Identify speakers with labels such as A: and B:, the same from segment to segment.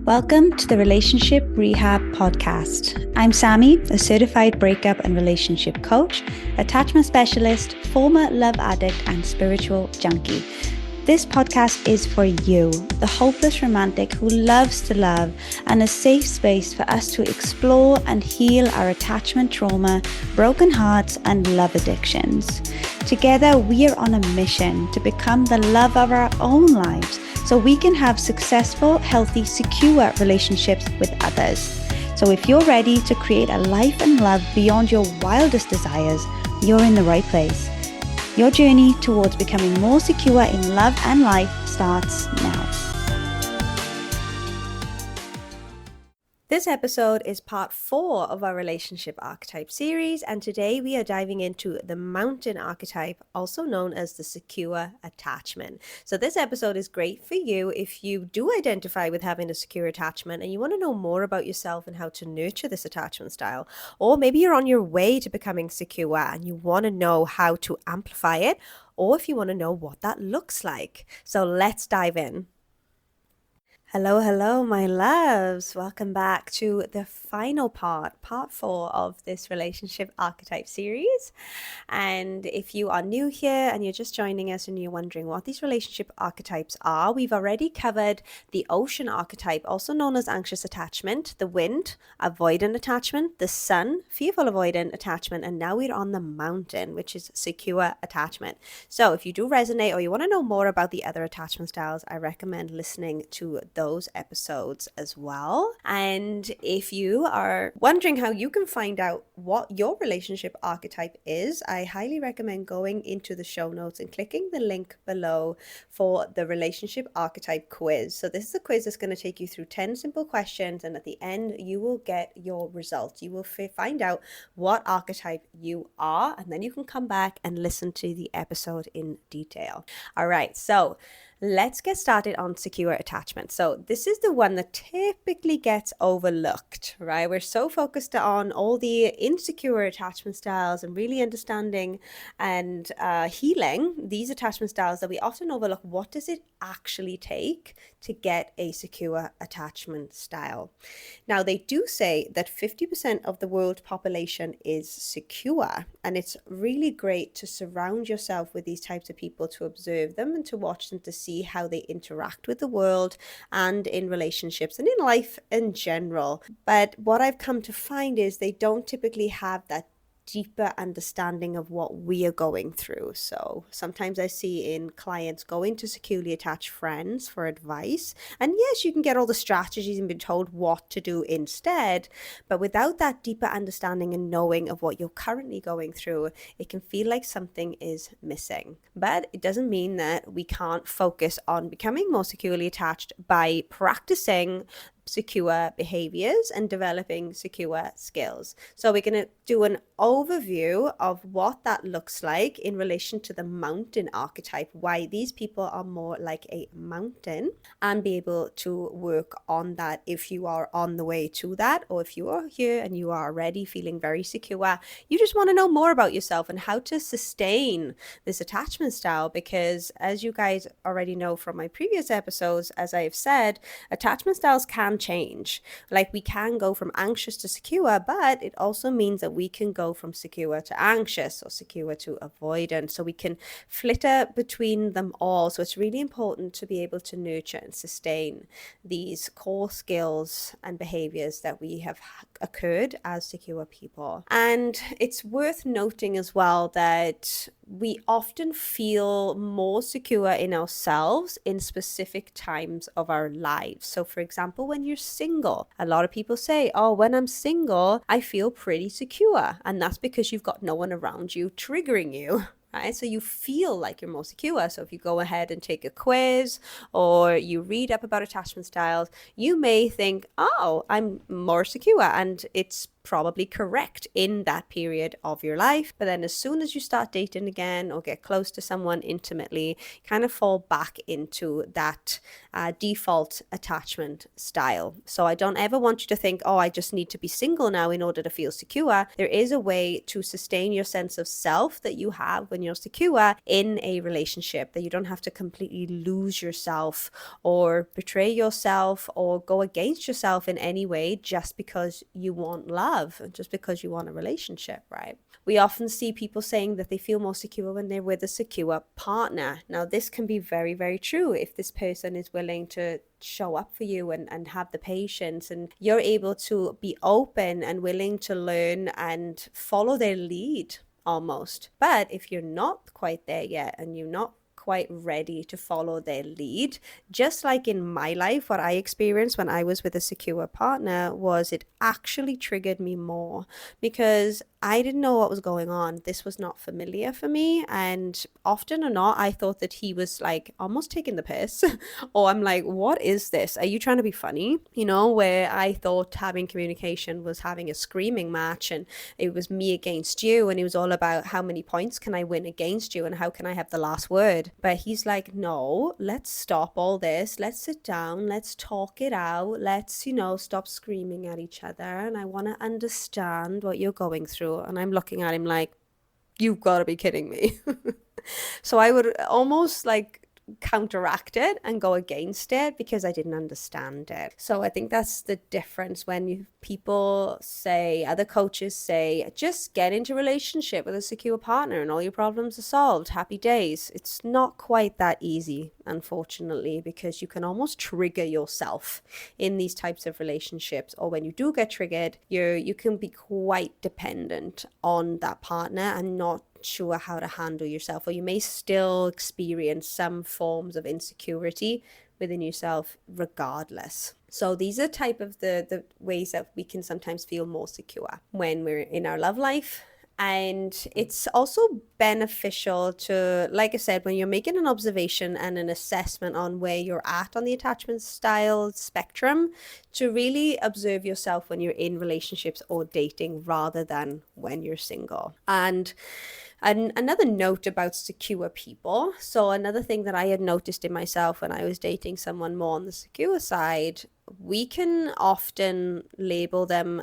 A: Welcome to the Relationship Rehab Podcast. I'm Sammy, a certified breakup and relationship coach, attachment specialist, former love addict, and spiritual junkie. This podcast is for you, the hopeless romantic who loves to love, and a safe space for us to explore and heal our attachment trauma, broken hearts, and love addictions. Together, we are on a mission to become the love of our own lives so we can have successful, healthy, secure relationships with others. So if you're ready to create a life and love beyond your wildest desires, you're in the right place. Your journey towards becoming more secure in love and life starts now. This episode is part 4 of our Relationship Archetype Series, and today we are diving into the Mountain Archetype, also known as the Secure Attachment. So this episode is great for you if you do identify with having a secure attachment and you want to know more about yourself and how to nurture this attachment style. Or maybe you're on your way to becoming secure and you want to know how to amplify it, or if you want to know what that looks like. So let's dive in. Hello, my loves. Welcome back to the final part 4 of this Relationship Archetype series. And if you are new here and you're just joining us and you're wondering what these relationship archetypes are, we've already covered the Ocean Archetype, also known as anxious attachment, the Wind, avoidant attachment, the Sun, fearful avoidant attachment, and now we're on the Mountain, which is secure attachment. So if you do resonate or you want to know more about the other attachment styles, I recommend listening to those episodes as well. And if you are wondering how you can find out what your relationship archetype is, I highly recommend going into the show notes and clicking the link below for the relationship archetype quiz. So this is a quiz that's going to take you through 10 simple questions, and at the end you will get your results. You will find out what archetype you are, and then you can come back and listen to the episode in detail. All right, so let's get started on secure attachment. So this is the one that typically gets overlooked, right? We're so focused on all the insecure attachment styles and really understanding and healing these attachment styles that we often overlook. What does it actually take to get a secure attachment style? Now, they do say that 50% of the world population is secure, and it's really great to surround yourself with these types of people, to observe them and to watch them, to see how they interact with the world and in relationships and in life in general. But what I've come to find is they don't typically have that deeper understanding of what we are going through. So sometimes I see in clients going to securely attached friends for advice. And yes, you can get all the strategies and be told what to do instead. But without that deeper understanding and knowing of what you're currently going through, it can feel like something is missing. But it doesn't mean that we can't focus on becoming more securely attached by practicing secure behaviors and developing secure skills. So we're going to do an overview of what that looks like in relation to the Mountain archetype, why these people are more like a mountain, and be able to work on that if you are on the way to that, or if you are here and you are already feeling very secure, you just want to know more about yourself and how to sustain this attachment style. Because as you guys already know from my previous episodes, as I have said, attachment styles can change. Like, we can go from anxious to secure, but it also means that we can go from secure to anxious or secure to avoidant. So we can flitter between them all. So it's really important to be able to nurture and sustain these core skills and behaviors that we have occurred as secure people. And it's worth noting as well that we often feel more secure in ourselves in specific times of our lives. So for example, when you're single, a lot of people say, oh, when I'm single, I feel pretty secure. And that's because you've got no one around you triggering you. Right? So you feel like you're more secure. So if you go ahead and take a quiz or you read up about attachment styles, you may think, oh, I'm more secure. And it's probably correct in that period of your life. But then as soon as you start dating again or get close to someone intimately, kind of fall back into that default attachment style. So I don't ever want you to think, oh, I just need to be single now in order to feel secure. There is a way to sustain your sense of self that you have when you're secure in a relationship, that you don't have to completely lose yourself or betray yourself or go against yourself in any way just because you want love, just because you want a relationship, right? We often see people saying that they feel more secure when they're with a secure partner. Now, this can be very, very true if this person is willing to show up for you and have the patience, and you're able to be open and willing to learn and follow their lead almost. But if you're not quite there yet and you're not quite ready to follow their lead, just like in my life, what I experienced when I was with a secure partner was it actually triggered me more because I didn't know what was going on. This was not familiar for me. And often or not, I thought that he was like almost taking the piss. Or I'm like, what is this? Are you trying to be funny? You know, where I thought having communication was having a screaming match and it was me against you. And it was all about how many points can I win against you and how can I have the last word. But he's like, no, let's stop all this. Let's sit down. Let's talk it out. Let's, stop screaming at each other. And I want to understand what you're going through. And I'm looking at him like, you've got to be kidding me. So I would almost like counteract it and go against it because I didn't understand it. So I think that's the difference when people say, other coaches say, just get into a relationship with a secure partner and all your problems are solved. Happy days. It's not quite that easy, unfortunately, because you can almost trigger yourself in these types of relationships. Or when you do get triggered, you can be quite dependent on that partner and not sure how to handle yourself, or you may still experience some forms of insecurity within yourself regardless. So these are type of the ways that we can sometimes feel more secure when we're in our love life. And it's also beneficial to, like I said, when you're making an observation and an assessment on where you're at on the attachment style spectrum, to really observe yourself when you're in relationships or dating rather than when you're single. And another note about secure people. So another thing that I had noticed in myself when I was dating someone more on the secure side, we can often label them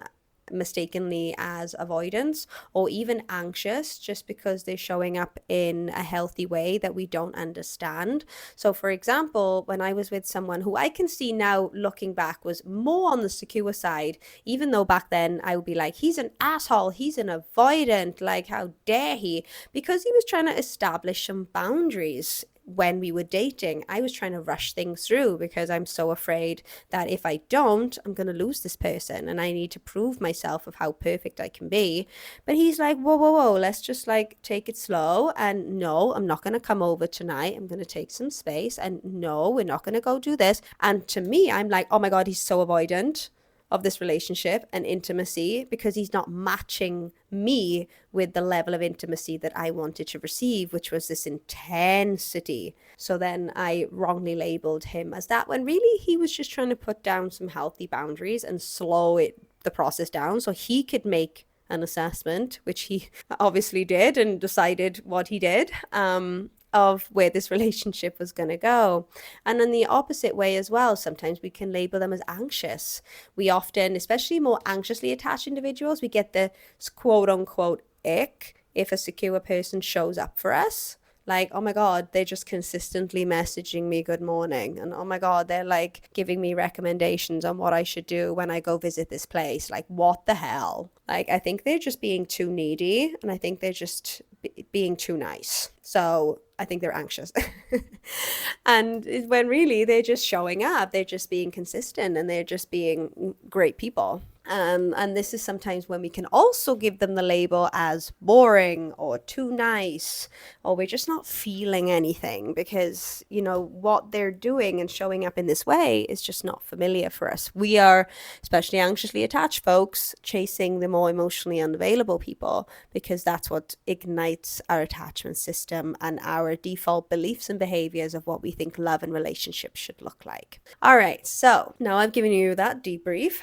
A: mistakenly as avoidance or even anxious just because they're showing up in a healthy way that we don't understand. So for example, when I was with someone who I can see now looking back was more on the secure side, even though back then I would be like, he's an asshole, he's an avoidant, like how dare he, because he was trying to establish some boundaries. When we were dating, I was trying to rush things through because I'm so afraid that if I don't, I'm going to lose this person and I need to prove myself of how perfect I can be. But he's like, whoa, let's just like take it slow. And no, I'm not going to come over tonight. I'm going to take some space. And no, we're not going to go do this. And to me, I'm like, oh my God, he's so avoidant of this relationship and intimacy because he's not matching me with the level of intimacy that I wanted to receive, which was this intensity. So then I wrongly labeled him as that when really he was just trying to put down some healthy boundaries and slow the process down so he could make an assessment, which he obviously did and decided what he did. Of where this relationship was going to go. And in the opposite way as well, sometimes we can label them as anxious. We often, especially more anxiously attached individuals, we get the quote unquote ick if a secure person shows up for us. Like, oh my God, they're just consistently messaging me good morning. And oh my God, they're like giving me recommendations on what I should do when I go visit this place. Like, what the hell? Like, I think they're just being too needy and I think they're just being too nice. So I think they're anxious. And when really they're just showing up, they're just being consistent and they're just being great people. And this is sometimes when we can also give them the label as boring or too nice, or we're just not feeling anything because, what they're doing and showing up in this way is just not familiar for us. We are, especially anxiously attached folks, chasing the more emotionally unavailable people because that's what ignites our attachment system and our default beliefs and behaviors of what we think love and relationships should look like. All right, so now I've given you that debrief.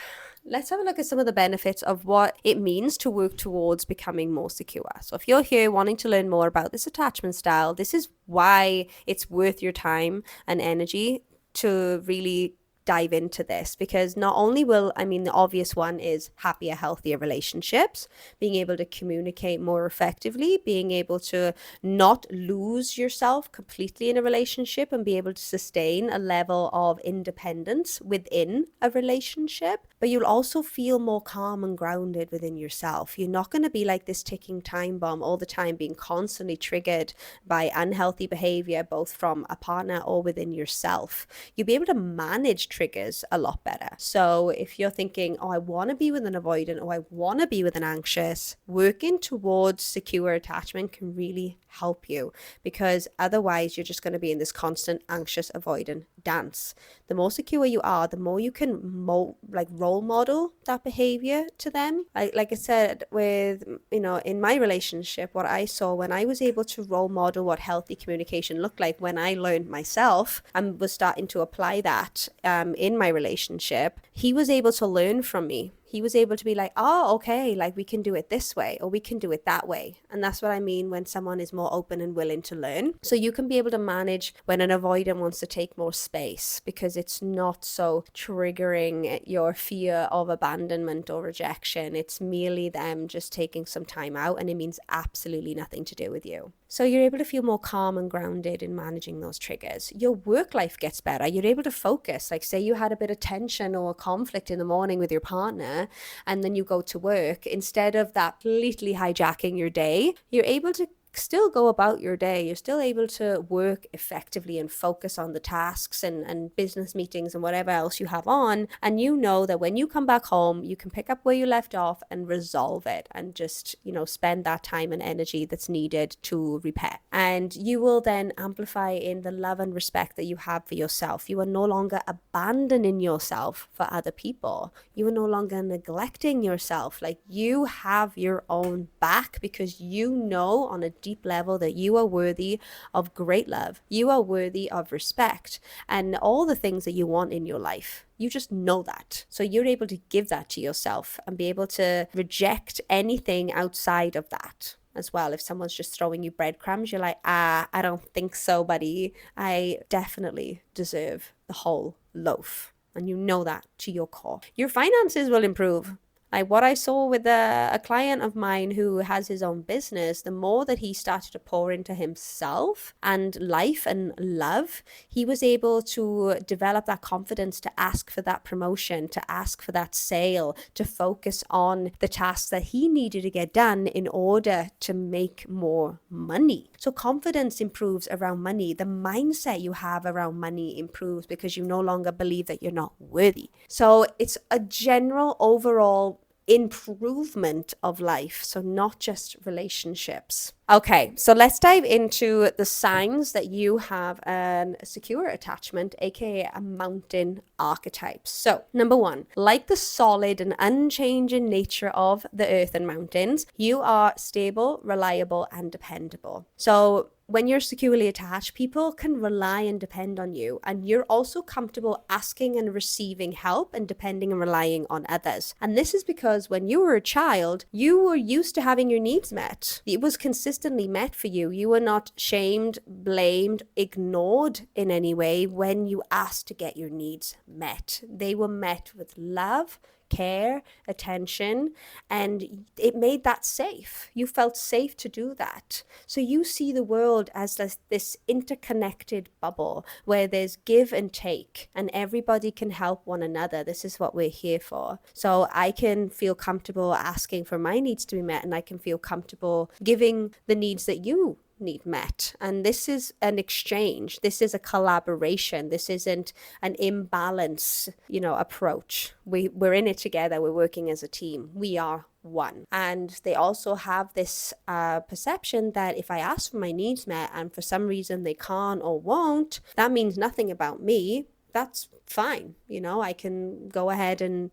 A: let's have a look at some of the benefits of what it means to work towards becoming more secure. So if you're here wanting to learn more about this attachment style, this is why it's worth your time and energy to really dive into this, because not only will, the obvious one is happier, healthier relationships, being able to communicate more effectively, being able to not lose yourself completely in a relationship and be able to sustain a level of independence within a relationship. But you'll also feel more calm and grounded within yourself. You're not going to be like this ticking time bomb all the time, being constantly triggered by unhealthy behavior, both from a partner or within yourself. You'll be able to manage triggers a lot better. So if you're thinking, oh, I want to be with an avoidant, or I want to be with an anxious, working towards secure attachment can really help you, because otherwise you're just going to be in this constant anxious avoidant dance. The more secure you are, the more you can role model that behavior to them. Like I said, with, in my relationship, what I saw when I was able to role model what healthy communication looked like, when I learned myself and was starting to apply that in my relationship, he was able to learn from me. He was able to be like, oh, okay, like we can do it this way, or we can do it that way. And that's what I mean when someone is more open and willing to learn. So you can be able to manage when an avoidant wants to take more space, because it's not so triggering your fear of abandonment or rejection. It's merely them just taking some time out, and it means absolutely nothing to do with you. So you're able to feel more calm and grounded in managing those triggers. Your work life gets better. You're able to focus. Like, say you had a bit of tension or conflict in the morning with your partner, and then you go to work. Instead of that completely hijacking your day, you're able to still go about your day. You're still able to work effectively and focus on the tasks and business meetings and whatever else you have on. And you know that when you come back home, you can pick up where you left off and resolve it, and just, spend that time and energy that's needed to repair. And you will then amplify in the love and respect that you have for yourself. You are no longer abandoning yourself for other people. You are no longer neglecting yourself. Like, you have your own back, because you know on a deep level that you are worthy of great love. You are worthy of respect and all the things that you want in your life. You just know that. So you're able to give that to yourself and be able to reject anything outside of that as well. If someone's just throwing you breadcrumbs, you're like, I don't think so, buddy. I definitely deserve the whole loaf. And you know that to your core. Your finances will improve. Like what I saw with a client of mine who has his own business, the more that he started to pour into himself and life and love, he was able to develop that confidence to ask for that promotion, to ask for that sale, to focus on the tasks that he needed to get done in order to make more money. So confidence improves around money. The mindset you have around money improves, because you no longer believe that you're not worthy. So it's a general overall improvement of life, so not just relationships. Okay, so let's dive into the signs that you have a secure attachment, aka a mountain archetype. So, number one, like the solid and unchanging nature of the earth and mountains, you are stable, reliable, and dependable. So when you're securely attached, people can rely and depend on you, and you're also comfortable asking and receiving help and depending and relying on others. And this is because when you were a child, you were used to having your needs met. It was consistently met for you. You were not shamed, blamed, ignored in any way when you asked to get your needs met. They were met with love, care, attention, and it made that safe. You felt safe to do that. So you see the world as this interconnected bubble where there's give and take, and everybody can help one another. This is what we're here for. So I can feel comfortable asking for my needs to be met, and I can feel comfortable giving the needs that you need met. And this is an exchange. This is a collaboration. This isn't an imbalance, approach. We're in it together. We're working as a team. We are one. And they also have this perception that if I ask for my needs met and for some reason they can't or won't, that means nothing about me. That's fine. I can go ahead and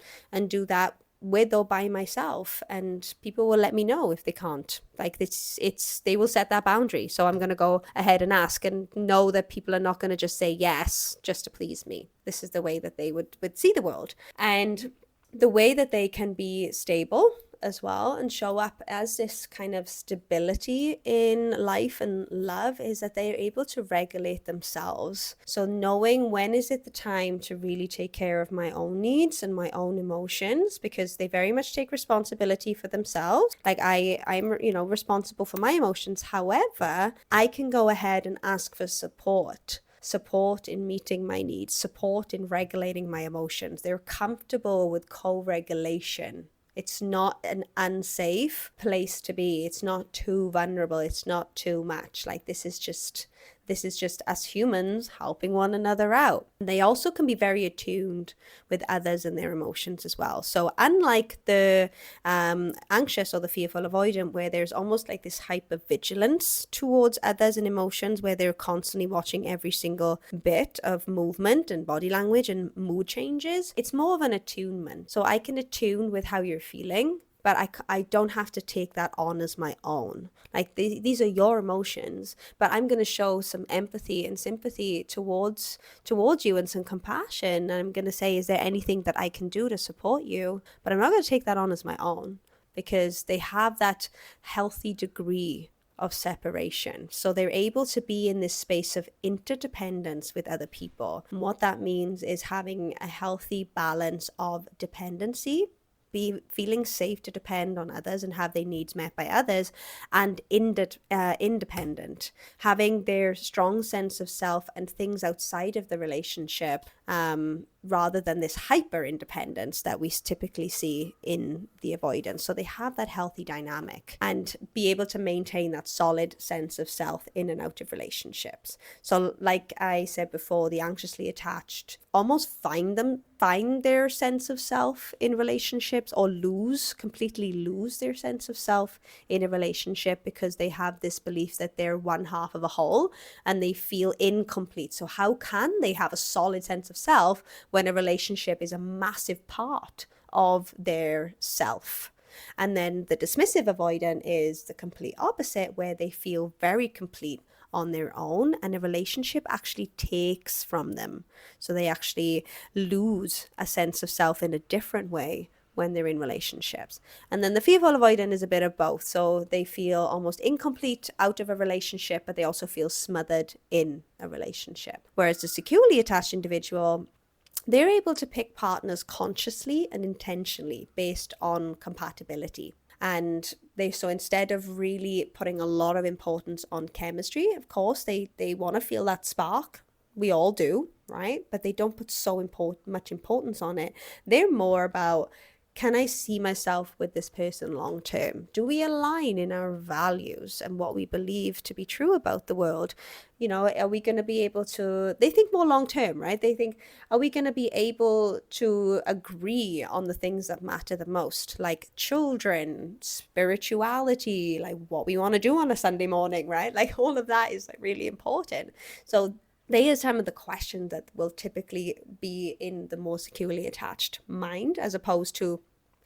A: do that with or by myself, and people will let me know if they can't. Like they will set that boundary. So I'm going to go ahead and ask and know that people are not going to just say yes just to please me. This is the way that they would see the world. And the way that they can be stable as well and show up as this kind of stability in life and love is that they are able to regulate themselves. So knowing when is it the time to really take care of my own needs and my own emotions, because they very much take responsibility for themselves. Like I'm responsible for my emotions. However, I can go ahead and ask for support in meeting my needs, support in regulating my emotions. They're comfortable with co-regulation. It's not an unsafe place to be. It's not too vulnerable. It's not too much. Like this is just us humans helping one another out. They also can be very attuned with others and their emotions as well. So unlike the anxious or the fearful avoidant, where there's almost like this hypervigilance towards others and emotions, where they're constantly watching every single bit of movement and body language and mood changes, it's more of an attunement. So I can attune with how you're feeling, but I don't have to take that on as my own. Like these are your emotions, but I'm going to show some empathy and sympathy towards you and some compassion. And I'm going to say, is there anything that I can do to support you? But I'm not going to take that on as my own, because they have that healthy degree of separation. So they're able to be in this space of interdependence with other people. And what that means is having a healthy balance of dependency, be feeling safe to depend on others and have their needs met by others, and independent, having their strong sense of self and things outside of the relationship, rather than this hyper independence that we typically see in the avoidance. So they have that healthy dynamic and be able to maintain that solid sense of self in and out of relationships. So like I said before, the anxiously attached almost find their sense of self in relationships, or completely lose their sense of self in a relationship, because they have this belief that they're one half of a whole and they feel incomplete. So how can they have a solid sense of self when a relationship is a massive part of their self? And then the dismissive avoidant is the complete opposite, where they feel very complete on their own and a relationship actually takes from them. So they actually lose a sense of self in a different way when they're in relationships. And then the fearful avoidant is a bit of both. So they feel almost incomplete out of a relationship, but they also feel smothered in a relationship. Whereas the securely attached individual, they're able to pick partners consciously and intentionally based on compatibility. And so instead of really putting a lot of importance on chemistry, of course, they want to feel that spark. We all do, right? But they don't put so much importance on it. They're more about, can I see myself with this person long term? Do we align in our values and what we believe to be true about the world? Are we going to be able to, they think more long term, right? They think, are we going to be able to agree on the things that matter the most, like children, spirituality, like what we want to do on a Sunday morning, right? Like all of that is like really important. So they are some of the questions that will typically be in the more securely attached mind, as opposed to,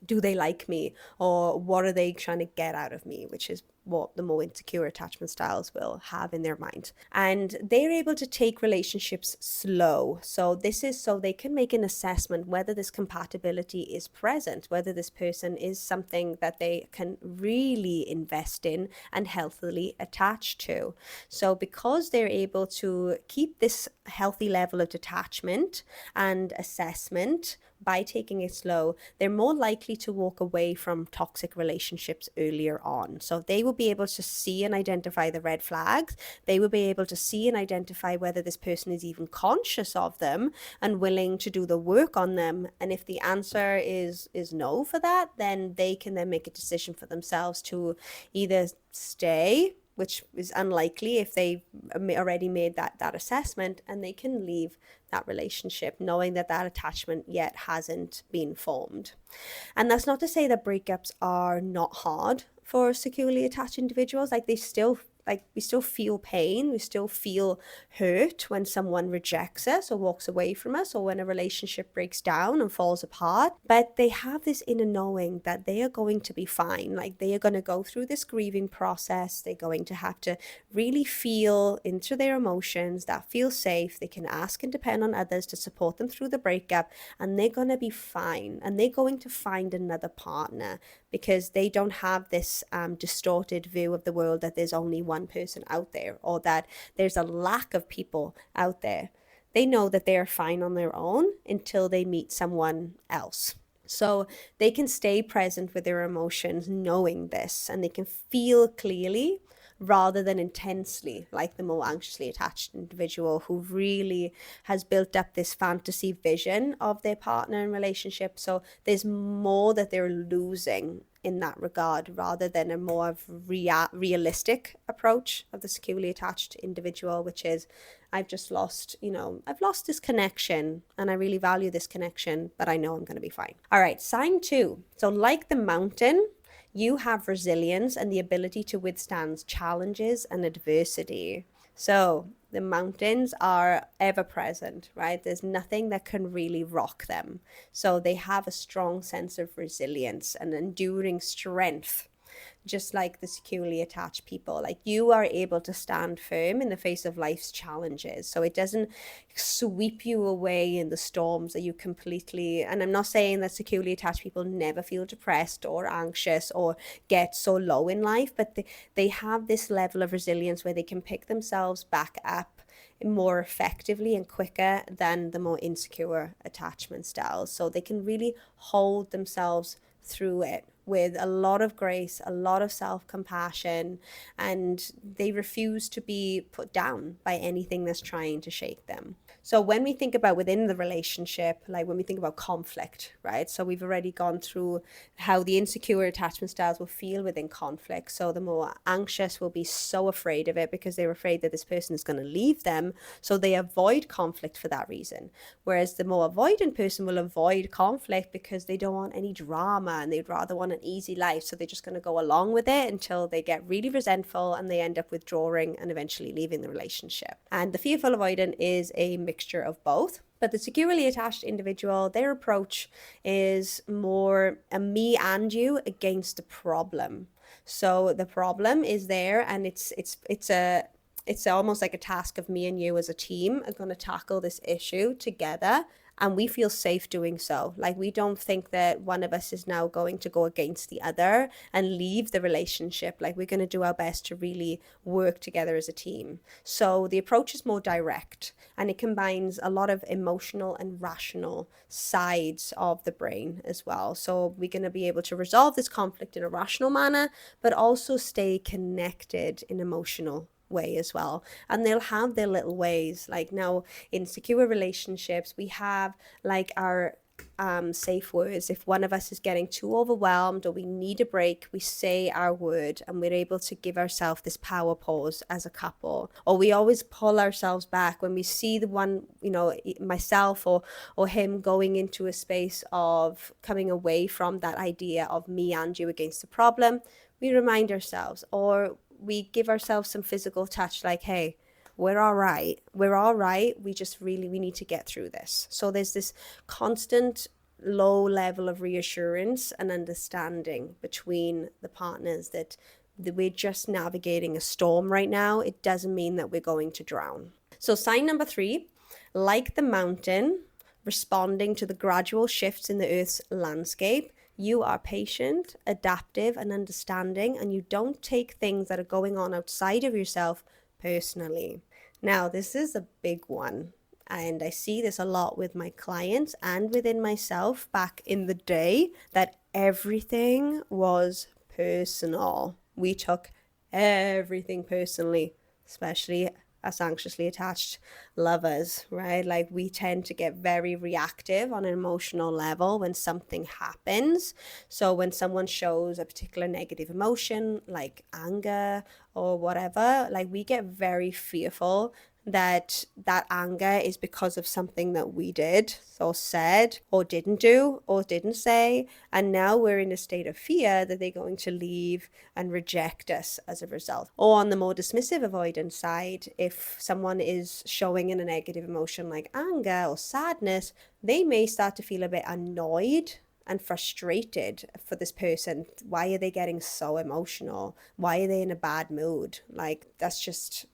A: do they like me, or what are they trying to get out of me, which is what the more insecure attachment styles will have in their mind. And they're able to take relationships slow. So this is so they can make an assessment whether this compatibility is present, whether this person is something that they can really invest in and healthily attach to. So because they're able to keep this healthy level of detachment and assessment by taking it slow, they're more likely to walk away from toxic relationships earlier on. So they will be able to see and identify the red flags. They will be able to see and identify whether this person is even conscious of them and willing to do the work on them. And if the answer is no for that, then they can then make a decision for themselves to either stay, which is unlikely if they've already made that assessment, and they can leave that relationship knowing that attachment yet hasn't been formed. And that's not to say that breakups are not hard for securely attached individuals. Like they still we still feel pain, we still feel hurt when someone rejects us or walks away from us, or when a relationship breaks down and falls apart. But they have this inner knowing that they are going to be fine. Like, they are going to go through this grieving process. They're going to have to really feel into their emotions, that feel safe. They can ask and depend on others to support them through the breakup, and they're going to be fine. And they're going to find another partner, because they don't have this distorted view of the world that there's only one person out there, or that there's a lack of people out there. They know that they are fine on their own until they meet someone else. So they can stay present with their emotions knowing this, and they can feel clearly rather than intensely, like the more anxiously attached individual, who really has built up this fantasy vision of their partner and relationship. So there's more that they're losing in that regard, rather than a more of realistic approach of the securely attached individual, which is, I've just lost, I've lost this connection, and I really value this connection, but I know I'm going to be fine. All right, sign 2. So like the mountain, you have resilience and the ability to withstand challenges and adversity. So the mountains are ever present, right? There's nothing that can really rock them. So they have a strong sense of resilience and enduring strength, just like the securely attached people. Like, you are able to stand firm in the face of life's challenges. So it doesn't sweep you away in the storms that you completely, and I'm not saying that securely attached people never feel depressed or anxious or get so low in life, but they have this level of resilience where they can pick themselves back up more effectively and quicker than the more insecure attachment styles. So they can really hold themselves through it with a lot of grace, a lot of self-compassion, and they refuse to be put down by anything that's trying to shake them. So when we think about within the relationship, like when we think about conflict, right? So we've already gone through how the insecure attachment styles will feel within conflict. So the more anxious will be so afraid of it, because they're afraid that this person is going to leave them. So they avoid conflict for that reason. Whereas the more avoidant person will avoid conflict because they don't want any drama, and they'd rather want an easy life. So they're just going to go along with it until they get really resentful and they end up withdrawing and eventually leaving the relationship. And the fearful avoidant is a mixture of both. But the securely attached individual, their approach is more a me and you against the problem. So the problem is there, and it's almost like a task of me and you as a team are going to tackle this issue together. And we feel safe doing so. Like, we don't think that one of us is now going to go against the other and leave the relationship. Like, we're going to do our best to really work together as a team. So the approach is more direct, and it combines a lot of emotional and rational sides of the brain as well. So we're going to be able to resolve this conflict in a rational manner, but also stay connected in emotional way as well. And they'll have their little ways. Like, now in secure relationships, we have like our safe words. If one of us is getting too overwhelmed or we need a break, we say our word, and we're able to give ourselves this power pause as a couple. Or we always pull ourselves back when we see the one, myself or him going into a space of coming away from that idea of me and you against the problem. We remind ourselves, or we give ourselves some physical touch, like, hey, we're all right. We just we need to get through this. So there's this constant low level of reassurance and understanding between the partners that we're just navigating a storm right now. It doesn't mean that we're going to drown. So sign number 3, like the mountain, responding to the gradual shifts in the Earth's landscape, you are patient, adaptive, and understanding, and you don't take things that are going on outside of yourself personally. Now, this is a big one, and I see this a lot with my clients and within myself back in the day, that everything was personal. We took everything personally, especially us anxiously attached lovers, right? Like, we tend to get very reactive on an emotional level when something happens. So when someone shows a particular negative emotion like anger or whatever, like, we get very fearful that anger is because of something that we did or said or didn't do or didn't say. And now we're in a state of fear that they're going to leave and reject us as a result. Or on the more dismissive avoidance side, if someone is showing in a negative emotion like anger or sadness, they may start to feel a bit annoyed and frustrated for this person. Why are they getting so emotional? Why are they in a bad mood? Like, that's just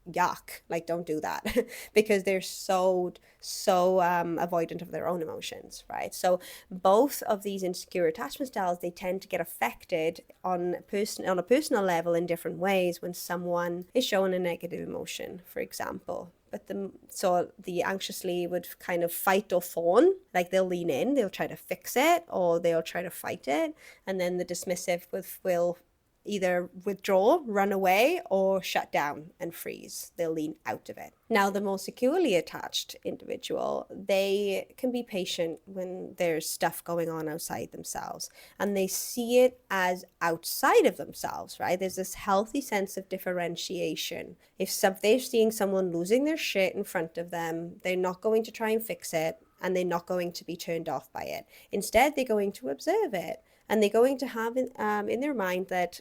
A: yuck. Like, don't do that because they're so avoidant of their own emotions, right? So both of these insecure attachment styles, they tend to get affected on a personal level in different ways when someone is showing a negative emotion, for example. But the anxiously would kind of fight or fawn, like they'll lean in, they'll try to fix it, or they'll try to fight it. And then the dismissive will either withdraw, run away, or shut down and freeze. They'll lean out of it. Now, the more securely attached individual, they can be patient when there's stuff going on outside themselves, and they see it as outside of themselves, right? There's this healthy sense of differentiation. If they're seeing someone losing their shit in front of them, they're not going to try and fix it, and they're not going to be turned off by it. Instead, they're going to observe it. And they're going to have in their mind that,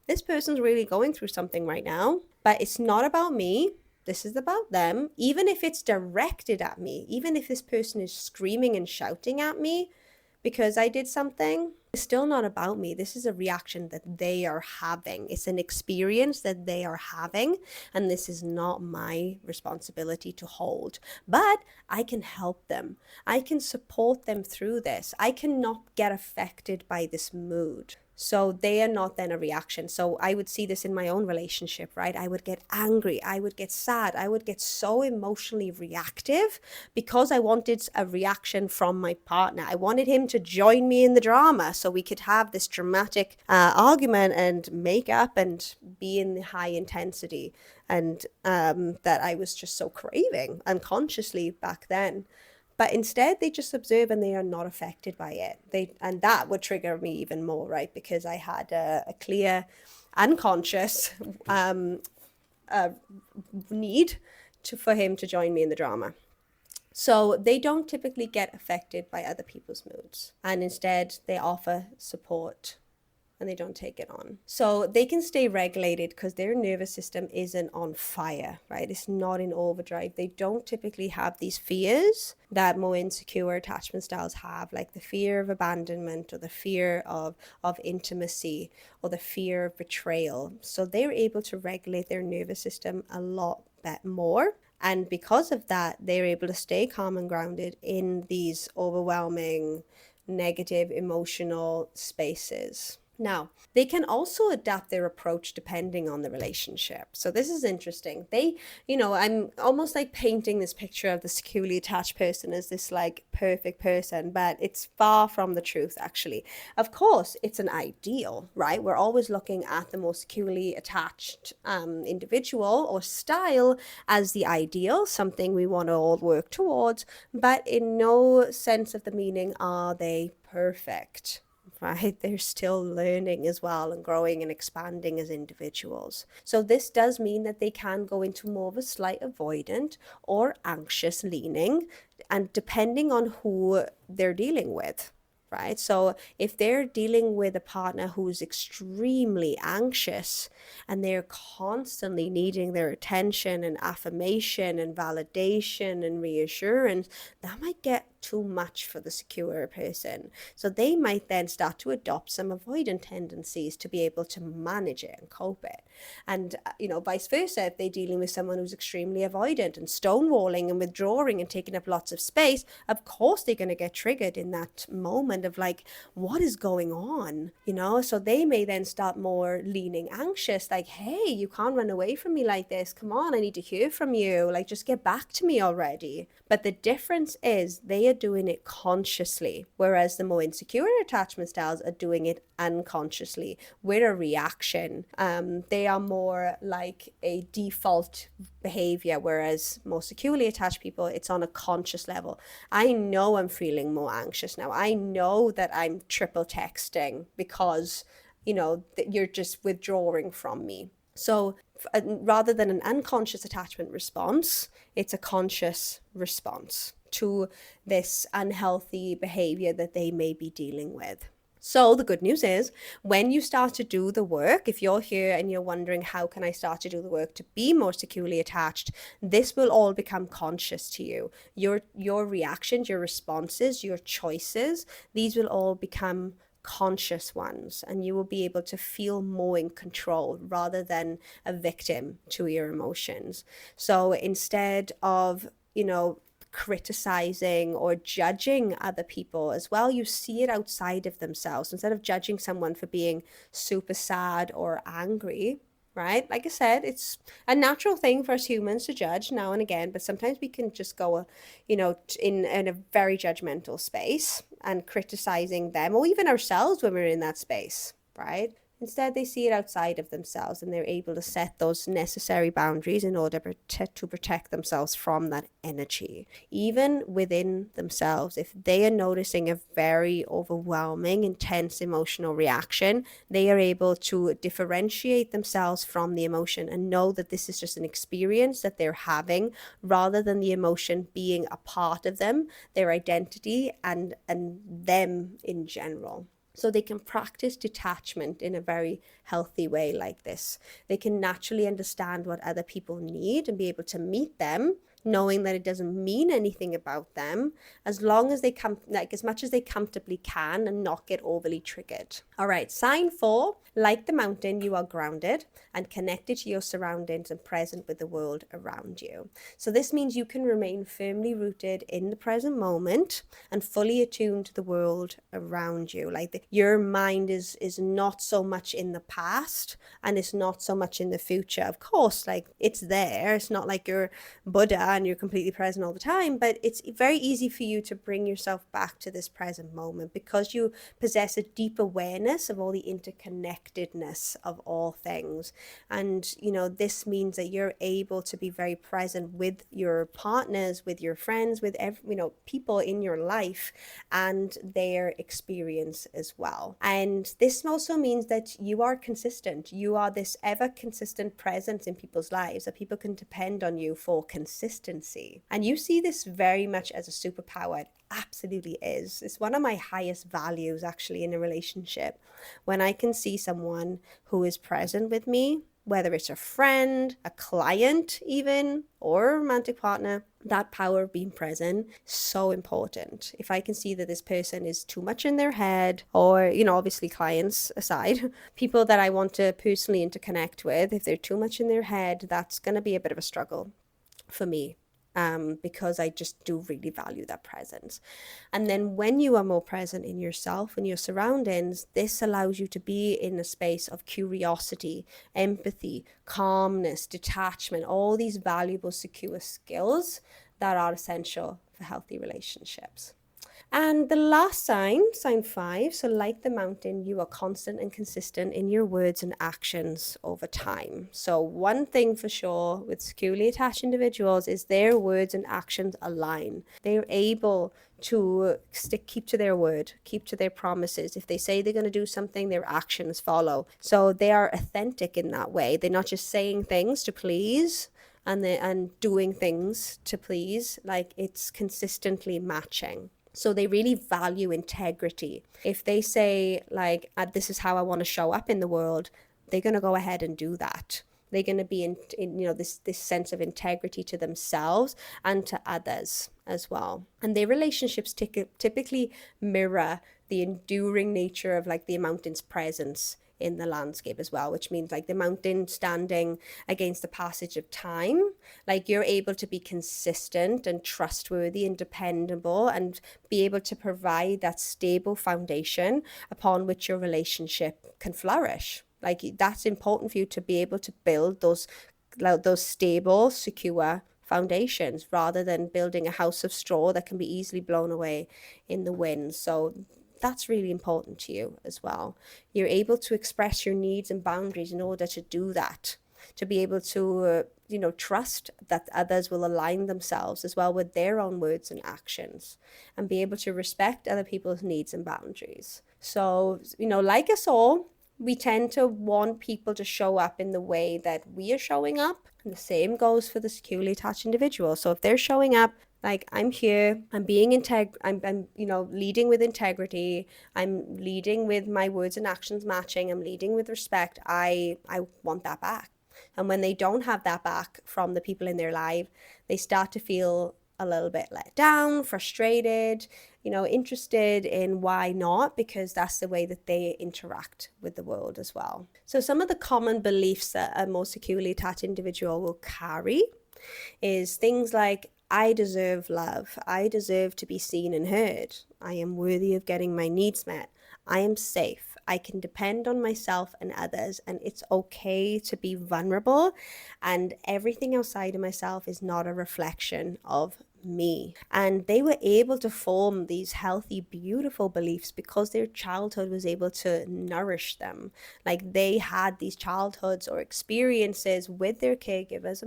A: this person's really going through something right now, but it's not about me. This is about them. Even if it's directed at me, even if this person is screaming and shouting at me because I did something, it's still not about me. This is a reaction that they are having. It's an experience that they are having, and this is not my responsibility to hold. But I can help them. I can support them through this. I cannot get affected by this mood. So they are not then a reaction. So I would see this in my own relationship, right? I would get angry. I would get sad. I would get so emotionally reactive because I wanted a reaction from my partner. I wanted him to join me in the drama so we could have this dramatic argument and make up and be in the high intensity. And that I was just so craving unconsciously back then. But instead, they just observe and they are not affected by it. And that would trigger me even more, right? Because I had a clear, unconscious need for him to join me in the drama. So they don't typically get affected by other people's moods. And instead, they offer support and they don't take it on. So they can stay regulated because their nervous system isn't on fire, right? It's not in overdrive. They don't typically have these fears that more insecure attachment styles have, like the fear of abandonment or the fear of intimacy or the fear of betrayal. So they're able to regulate their nervous system a lot more. And because of that, they're able to stay calm and grounded in these overwhelming, negative, emotional spaces. Now, they can also adapt their approach depending on the relationship. So this is interesting. I'm almost like painting this picture of the securely attached person as this like perfect person, but it's far from the truth, actually. Of course, it's an ideal, right? We're always looking at the more securely attached individual or style as the ideal, something we want to all work towards, but in no sense of the meaning are they perfect. Right? They're still learning as well and growing and expanding as individuals. So this does mean that they can go into more of a slight avoidant or anxious leaning, and depending on who they're dealing with. Right? So if they're dealing with a partner who's extremely anxious and they're constantly needing their attention and affirmation and validation and reassurance, that might get too much for the secure person. So they might then start to adopt some avoidant tendencies to be able to manage it and cope it. And, vice versa, if they're dealing with someone who's extremely avoidant and stonewalling and withdrawing and taking up lots of space, of course they're going to get triggered in that moment of like, what is going on? So they may then start more leaning anxious, like, hey, you can't run away from me like this. Come on, I need to hear from you. Like, just get back to me already. But the difference is they are doing it consciously, whereas the more insecure attachment styles are doing it unconsciously with a reaction. They are more like a default behavior, whereas more securely attached people, it's on a conscious level. I know I'm feeling more anxious now. I know that I'm triple texting because, you're just withdrawing from me. So rather than an unconscious attachment response, it's a conscious response to this unhealthy behavior that they may be dealing with. So the good news is, when you start to do the work, if you're here and you're wondering, how can I start to do the work to be more securely attached, this will all become conscious to you. Your reactions, your responses, your choices, these will all become conscious ones, and you will be able to feel more in control rather than a victim to your emotions. So instead of, criticizing or judging other people as well, you see it outside of themselves. Instead of judging someone for being super sad or angry, right? Like I said, it's a natural thing for us humans to judge now and again, but sometimes we can just go, in a very judgmental space and criticizing them or even ourselves when we're in that space, right? Instead, they see it outside of themselves, and they're able to set those necessary boundaries in order to protect themselves from that energy. Even within themselves, if they are noticing a very overwhelming, intense emotional reaction, they are able to differentiate themselves from the emotion and know that this is just an experience that they're having, rather than the emotion being a part of them, their identity, and them in general. So they can practice detachment in a very healthy way like this. They can naturally understand what other people need and be able to meet them, knowing that it doesn't mean anything about them, as long as they come, like as much as they comfortably can, and not get overly triggered. All right, sign 4, like the mountain, you are grounded and connected to your surroundings and present with the world around you. So this means you can remain firmly rooted in the present moment and fully attuned to the world around you. Like your mind is not so much in the past, and it's not so much in the future. Of course, like it's there. It's not like you're Buddha and you're completely present all the time, but it's very easy for you to bring yourself back to this present moment because you possess a deep awareness of all the interconnectedness of all things. And this means that you're able to be very present with your partners, with your friends, with people in your life and their experience as well. And this also means that you are consistent. You are this ever consistent presence in people's lives, that people can depend on you for consistency. And you see this very much as a superpower. It absolutely is. It's one of my highest values actually in a relationship, when I can see someone who is present with me, whether it's a friend, a client even, or a romantic partner. That power of being present, so important. If I can see that this person is too much in their head, or obviously clients aside, people that I want to personally interconnect with, if they're too much in their head, that's going to be a bit of a struggle for me. Because I just do really value that presence. And then when you are more present in yourself and your surroundings, this allows you to be in a space of curiosity, empathy, calmness, detachment, all these valuable, secure skills that are essential for healthy relationships. And the last sign 5, so like the mountain, you are constant and consistent in your words and actions over time. So one thing for sure with securely attached individuals is their words and actions align. They're able to keep to their word, keep to their promises. If they say they're going to do something, their actions follow. So they are authentic in that way. They're not just saying things to please and doing things to please. Like, it's consistently matching. So they really value integrity. If they say, like, this is how I want to show up in the world, they're going to go ahead and do that. They're going to be in this sense of integrity to themselves and to others as well. And their relationships typically mirror the enduring nature of like the mountain's presence in the landscape as well, which means like the mountain standing against the passage of time. Like, you're able to be consistent and trustworthy and dependable and be able to provide that stable foundation upon which your relationship can flourish. Like, that's important for you to be able to build those stable, secure foundations, rather than building a house of straw that can be easily blown away in the wind. So that's really important to you as well. You're able to express your needs and boundaries in order to do that, to be able to trust that others will align themselves as well with their own words and actions, and be able to respect other people's needs and boundaries. So like us all, We tend to want people to show up in the way that we are showing up. And the same goes for the securely attached individual. So if they're showing up like, I'm here, I'm being I'm leading with integrity, I'm leading with my words and actions matching, I'm leading with respect, I want that back. And when they don't have that back from the people in their life, they start to feel a little bit let down, frustrated, interested in why not, because that's the way that they interact with the world as well. So some of the common beliefs that a more securely attached individual will carry is things like, I deserve love. I deserve to be seen and heard. I am worthy of getting my needs met. I am safe. I can depend on myself and others, and it's okay to be vulnerable, and everything outside of myself is not a reflection of me. And they were able to form these healthy, beautiful beliefs because their childhood was able to nourish them. Like, they had these childhoods or experiences with their caregivers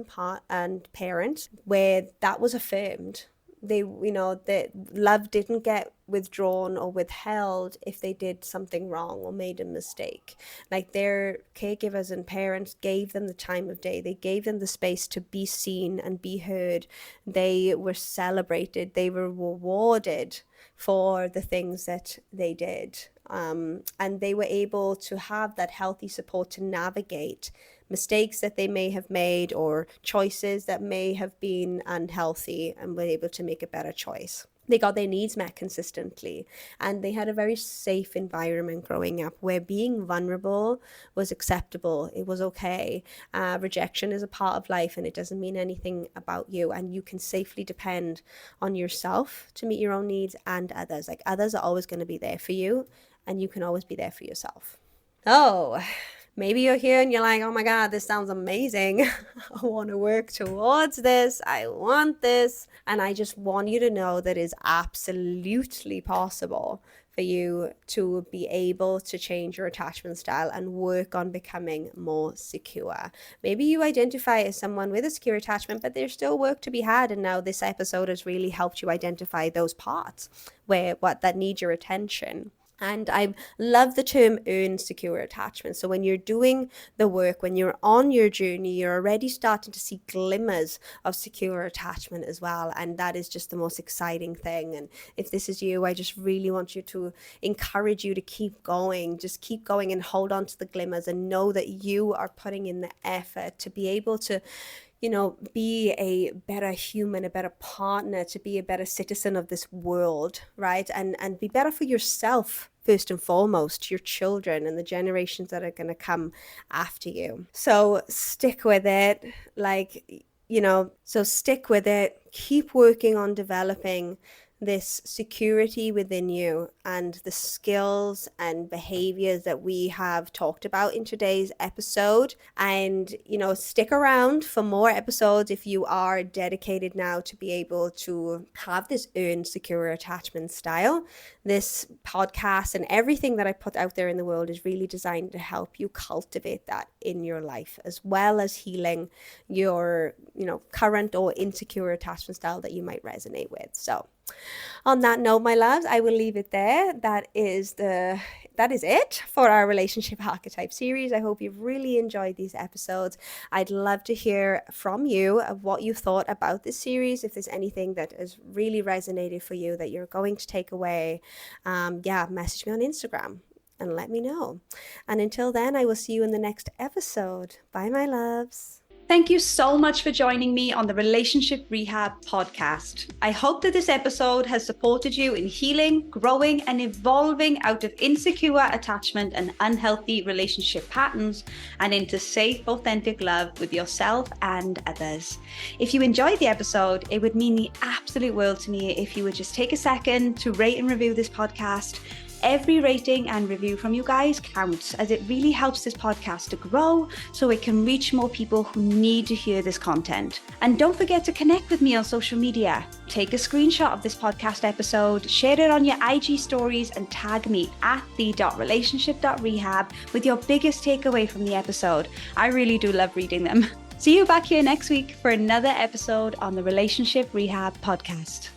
A: and parents where that was affirmed. That love didn't get withdrawn or withheld if they did something wrong or made a mistake. Like, their caregivers and parents gave them the time of day. They gave them the space to be seen and be heard. They were celebrated. They were rewarded for the things that they did. And they were able to have that healthy support to navigate mistakes that they may have made or choices that may have been unhealthy, and were able to make a better choice. They got their needs met consistently, and they had a very safe environment growing up where being vulnerable was acceptable. It was okay. Rejection is a part of life, and it doesn't mean anything about you, and you can safely depend on yourself to meet your own needs and others. Like, others are always going to be there for you, and you can always be there for yourself. Oh, maybe you're here and you're like, oh my God, this sounds amazing. I want to work towards this. I want this. And I just want you to know that it's absolutely possible for you to be able to change your attachment style and work on becoming more secure. Maybe you identify as someone with a secure attachment, but there's still work to be had. And now this episode has really helped you identify those parts that need your attention. And I love the term earn secure attachment. So when you're doing the work, when you're on your journey, you're already starting to see glimmers of secure attachment as well. And that is just the most exciting thing. And if this is you, I just really want you to encourage you to keep going. Just keep going and hold on to the glimmers, and know that you are putting in the effort to be able to be a better human, a better partner, to be a better citizen of this world, right? And be better for yourself, first and foremost, your children and the generations that are going to come after you. So stick with it. So stick with it. Keep working on developing this security within you and the skills and behaviors that we have talked about in today's episode. And, stick around for more episodes if you are dedicated now to be able to have this earned secure attachment style. This podcast and everything that I put out there in the world is really designed to help you cultivate that in your life, as well as healing your, current or insecure attachment style that you might resonate with. So on that note, my loves, I will leave it there. That is it for our Relationship Archetype series. I hope you've really enjoyed these episodes. I'd love to hear from you of what you thought about this series. If there's anything that has really resonated for you that you're going to take away, message me on Instagram and let me know. And until then, I will see you in the next episode. Bye, my loves.
B: Thank you so much for joining me on the Relationship Rehab podcast. I hope that this episode has supported you in healing, growing, and evolving out of insecure attachment and unhealthy relationship patterns and into safe, authentic love with yourself and others. If you enjoyed the episode, it would mean the absolute world to me if you would just take a second to rate and review this podcast. Every rating and review from you guys counts, as it really helps this podcast to grow so it can reach more people who need to hear this content. And don't forget to connect with me on social media. Take a screenshot of this podcast episode, share it on your IG stories, and tag me at the.relationship.rehab with your biggest takeaway from the episode. I really do love reading them. See you back here next week for another episode on the Relationship Rehab podcast.